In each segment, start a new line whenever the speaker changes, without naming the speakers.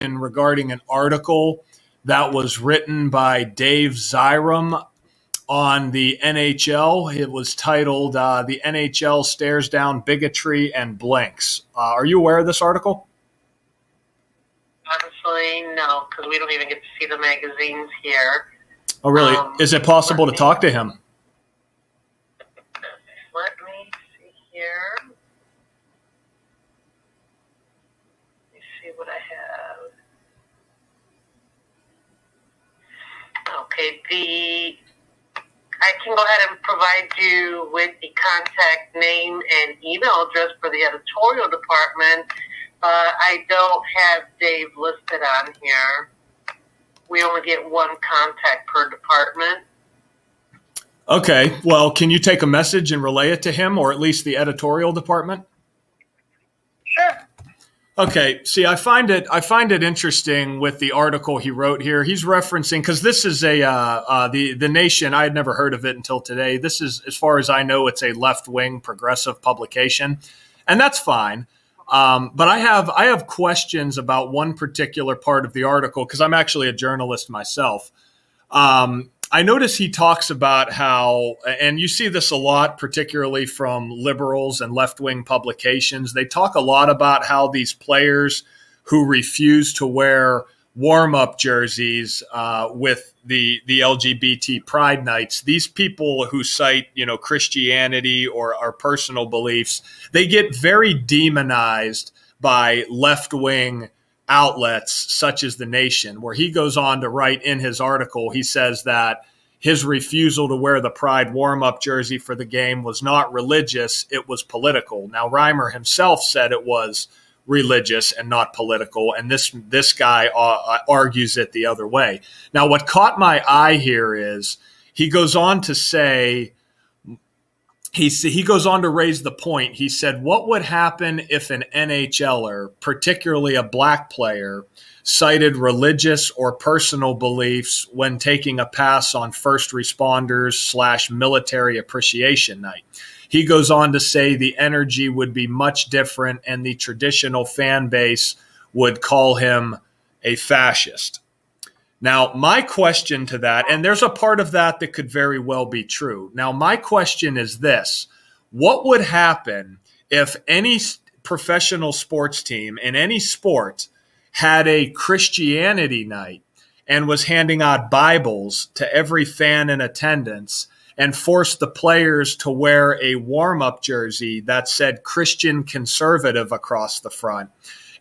regarding an article that was written by Dave Ziram on the NHL. It was titled "The NHL Stares Down Bigotry and Blinks." Are you aware of this article?
Honestly, no, because we don't even get to see the magazines here.
Oh, really? Is it possible to talk to him?
Let me see here. Let me see what I have. Okay, I can go ahead and provide you with the contact name and email address for the editorial department. I don't have Dave listed on here. We only get one contact per department.
Okay. Well, can you take a message and relay it to him, or at least the editorial department?
Sure.
Okay. See, I find it interesting with the article he wrote here. He's referencing, because this is the Nation. I had never heard of it until today. This is, as far as I know, it's a left-wing progressive publication, and that's fine. But I have questions about one particular part of the article, because I'm actually a journalist myself. I notice he talks about how, and you see this a lot, particularly from liberals and left-wing publications, they talk a lot about how these players who refuse to wear warm-up jerseys with the LGBT pride nights, these people who cite, Christianity or our personal beliefs, they get very demonized by left-wing outlets such as The Nation, where he goes on to write in his article, he says that his refusal to wear the pride warm-up jersey for the game was not religious, it was political. Now, Reimer himself said it was religious and not political, and this guy argues it the other way. Now, what caught my eye here is he goes on to say, he goes on to raise the point. He said, what would happen if an NHLer, particularly a black player, cited religious or personal beliefs when taking a pass on first responders / military appreciation night? He goes on to say the energy would be much different and the traditional fan base would call him a fascist. Now, my question to that, and there's a part of that that could very well be true. Now, my question is this: what would happen if any professional sports team in any sport had a Christianity night and was handing out Bibles to every fan in attendance and forced the players to wear a warm-up jersey that said Christian conservative across the front,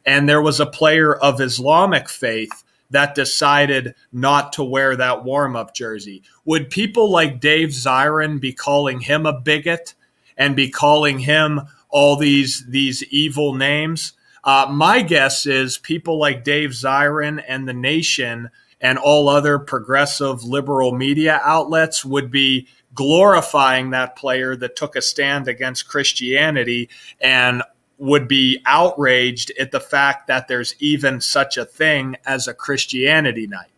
and there was a player of Islamic faith that decided not to wear that warm-up jersey? Would people like Dave Zirin be calling him a bigot and be calling him all these evil names? My guess is people like Dave Zirin and The Nation and all other progressive liberal media outlets would be glorifying that player that took a stand against Christianity and would be outraged at the fact that there's even such a thing as a Christianity night.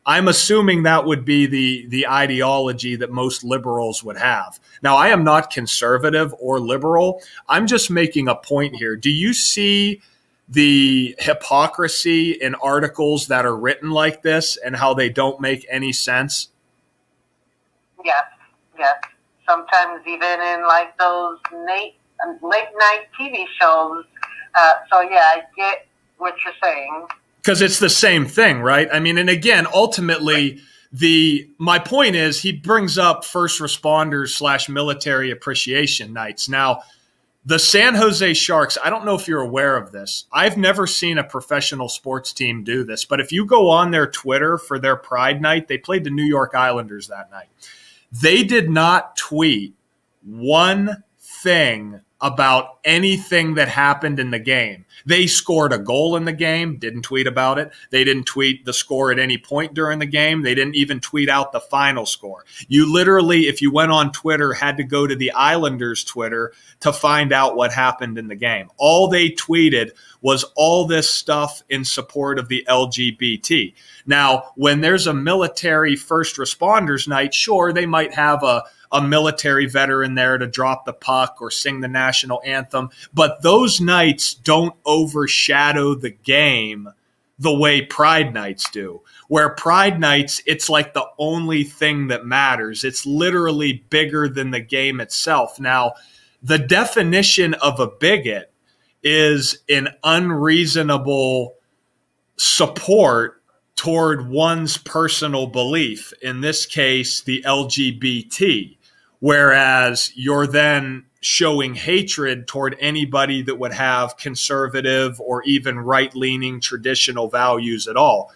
I'm assuming that would be the ideology that most liberals would have. Now, I am not conservative or liberal. I'm just making a point here. Do you see the hypocrisy in articles that are written like this and how they don't make any sense?
Yes. Sometimes even in like those late night TV shows. So yeah, I get what you're saying.
Because it's the same thing, right? I mean, and again, ultimately, my point is he brings up first responders / military appreciation nights. Now, the San Jose Sharks, I don't know if you're aware of this. I've never seen a professional sports team do this, but if you go on their Twitter for their Pride Night, they played the New York Islanders that night. They did not tweet one thing about anything that happened in the game. They scored a goal in the game, didn't tweet about it. They didn't tweet the score at any point during the game. They didn't even tweet out the final score. You literally, if you went on Twitter, had to go to the Islanders' Twitter to find out what happened in the game. All they tweeted was all this stuff in support of the LGBT. Now, when there's a military first responders night, sure, they might have a military veteran there to drop the puck or sing the national anthem. But those nights don't overshadow the game the way Pride Nights do, where Pride Nights, it's like the only thing that matters. It's literally bigger than the game itself. Now, the definition of a bigot is an unreasonable support toward one's personal belief, in this case, the LGBT, whereas you're then showing hatred toward anybody that would have conservative or even right-leaning traditional values at all.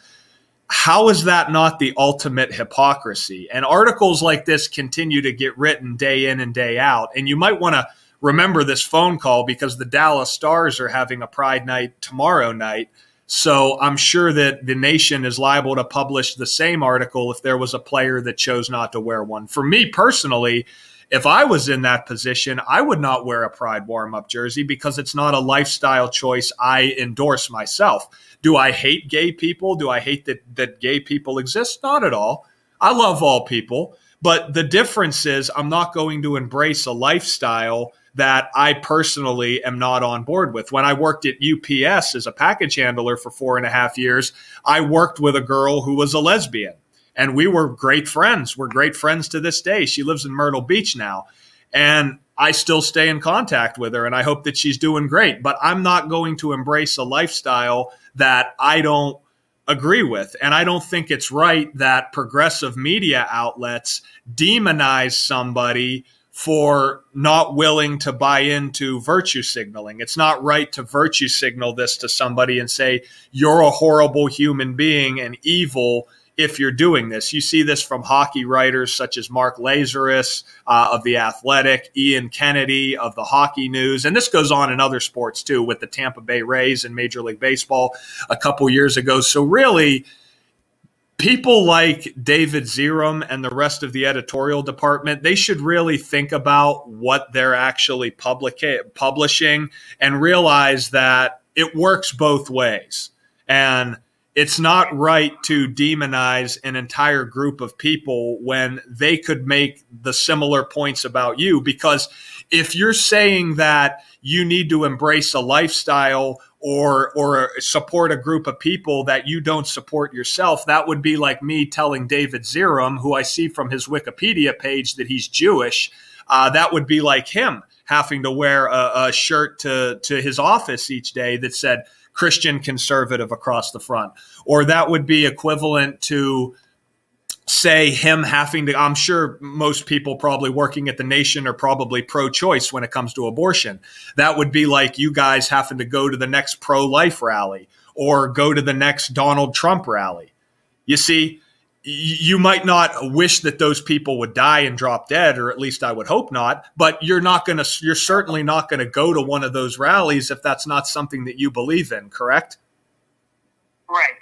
How is that not the ultimate hypocrisy? And articles like this continue to get written day in and day out. And you might want to remember this phone call, because the Dallas Stars are having a Pride Night tomorrow night. So I'm sure that the Nation is liable to publish the same article if there was a player that chose not to wear one. For me personally, if I was in that position, I would not wear a Pride warm-up jersey, because it's not a lifestyle choice I endorse myself. Do I hate gay people? Do I hate that gay people exist? Not at all. I love all people. But the difference is I'm not going to embrace a lifestyle that I personally am not on board with. When I worked at UPS as a package handler for 4.5 years, I worked with a girl who was a lesbian. And we were great friends. We're great friends to this day. She lives in Myrtle Beach now. And I still stay in contact with her, and I hope that she's doing great. But I'm not going to embrace a lifestyle that I don't agree with. And I don't think it's right that progressive media outlets demonize somebody for not willing to buy into virtue signaling. It's not right to virtue signal this to somebody and say, you're a horrible human being and evil if you're doing this. You see this from hockey writers such as Mark Lazarus of The Athletic, Ian Kennedy of the Hockey News, and this goes on in other sports too, with the Tampa Bay Rays and Major League Baseball a couple years ago. So really, people like David Zirum and the rest of the editorial department, they should really think about what they're actually publishing and realize that it works both ways. And it's not right to demonize an entire group of people when they could make the similar points about you. Because if you're saying that you need to embrace a lifestyle or support a group of people that you don't support yourself, that would be like me telling David Zirum, who I see from his Wikipedia page that he's Jewish. That would be like him having to wear a shirt to his office each day that said Christian conservative across the front. Or that would be equivalent to, say, him having to, I'm sure most people probably working at the Nation are probably pro-choice when it comes to abortion. That would be like you guys having to go to the next pro-life rally or go to the next Donald Trump rally. You see, you might not wish that those people would die and drop dead, or at least I would hope not, but you're certainly not going to go to one of those rallies if that's not something that you believe in, correct?
Right.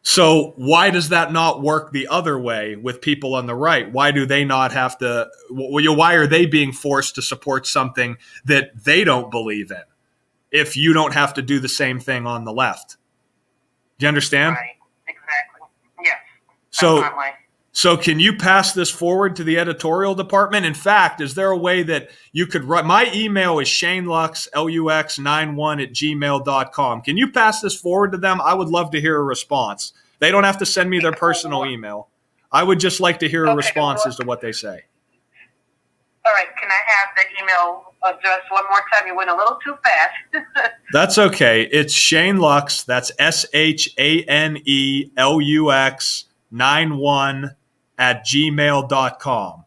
So why does that not work the other way with people on the right? Why do they not have to, why are they being forced to support something that they don't believe in if you don't have to do the same thing on the left? Do you understand?
Right. Exactly. Yes.
So can you pass this forward to the editorial department? In fact, is there a way that you could write? My email is ShaneLux, LUX91@gmail.com. Can you pass this forward to them? I would love to hear a response. They don't have to send me their personal email. I would just like to hear a response as to what they say.
All right. Can I have the email address one more time? You went a little too fast.
That's okay. It's ShaneLux. That's ShaneLux91@gmail.com.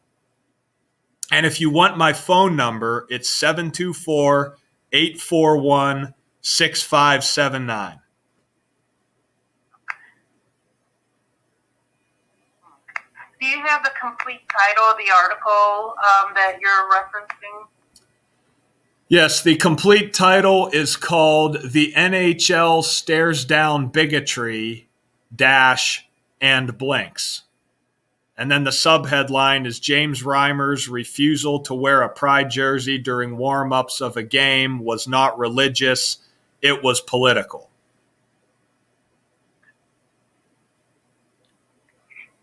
And if you want my phone number, it's 724-841-6579.
Do you have the complete title of the article that you're referencing?
Yes, the complete title is called "The NHL Stares Down Bigotry, and blanks." And then the subheadline is James Reimer's refusal to wear a Pride jersey during warm-ups of a game was not religious, it was political.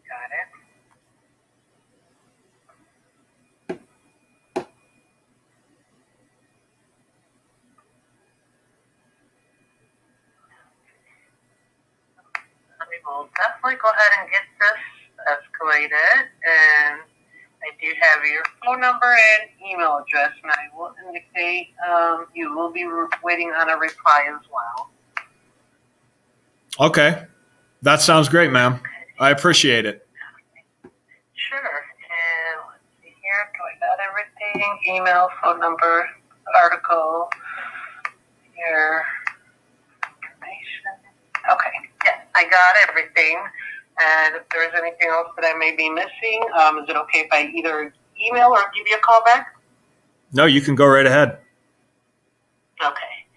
Got it. We'll definitely go ahead and get this escalated. And I do have your phone number and email address, and I will indicate you will be waiting on a reply as well.
Okay. That sounds great, ma'am. I appreciate it.
Sure. And let's see here. Do I got everything? Email, phone number, article, your information. Okay. Yeah, I got everything. And if there's anything else that I may be missing, is it okay if I either email or give you a call back?
No, you can go right ahead.
Okay.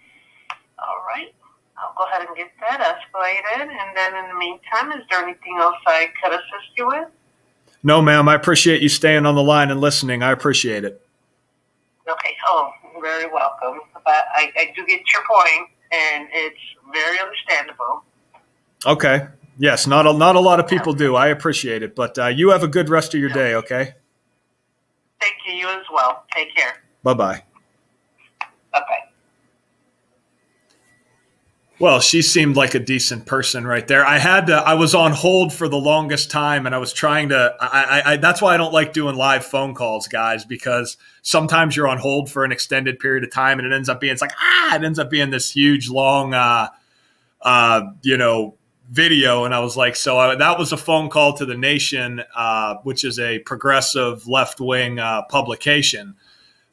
All right. I'll go ahead and get that escalated. And then in the meantime, is there anything else I could assist you with?
No, ma'am. I appreciate you staying on the line and listening. I appreciate it.
Okay. Oh, very welcome. But I do get your point, and it's very understandable.
Okay. Yes, not a lot of people do. I appreciate it. But you have a good rest of your day, okay?
Thank you. You as well. Take care.
Bye-bye.
Bye-bye.
Well, she seemed like a decent person right there. I was on hold for the longest time, and I was trying to that's why I don't like doing live phone calls, guys, because sometimes you're on hold for an extended period of time, and it ends up being this huge, long, video. And I was like, that was a phone call to The Nation, which is a progressive left-wing publication.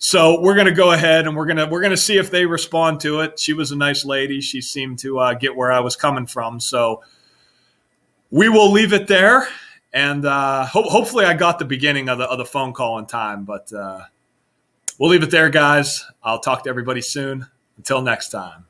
So we're going to go ahead and we're going to see if they respond to it. She was a nice lady. She seemed to get where I was coming from. So we will leave it there. And hopefully I got the beginning of the phone call in time, but we'll leave it there, guys. I'll talk to everybody soon. Until next time.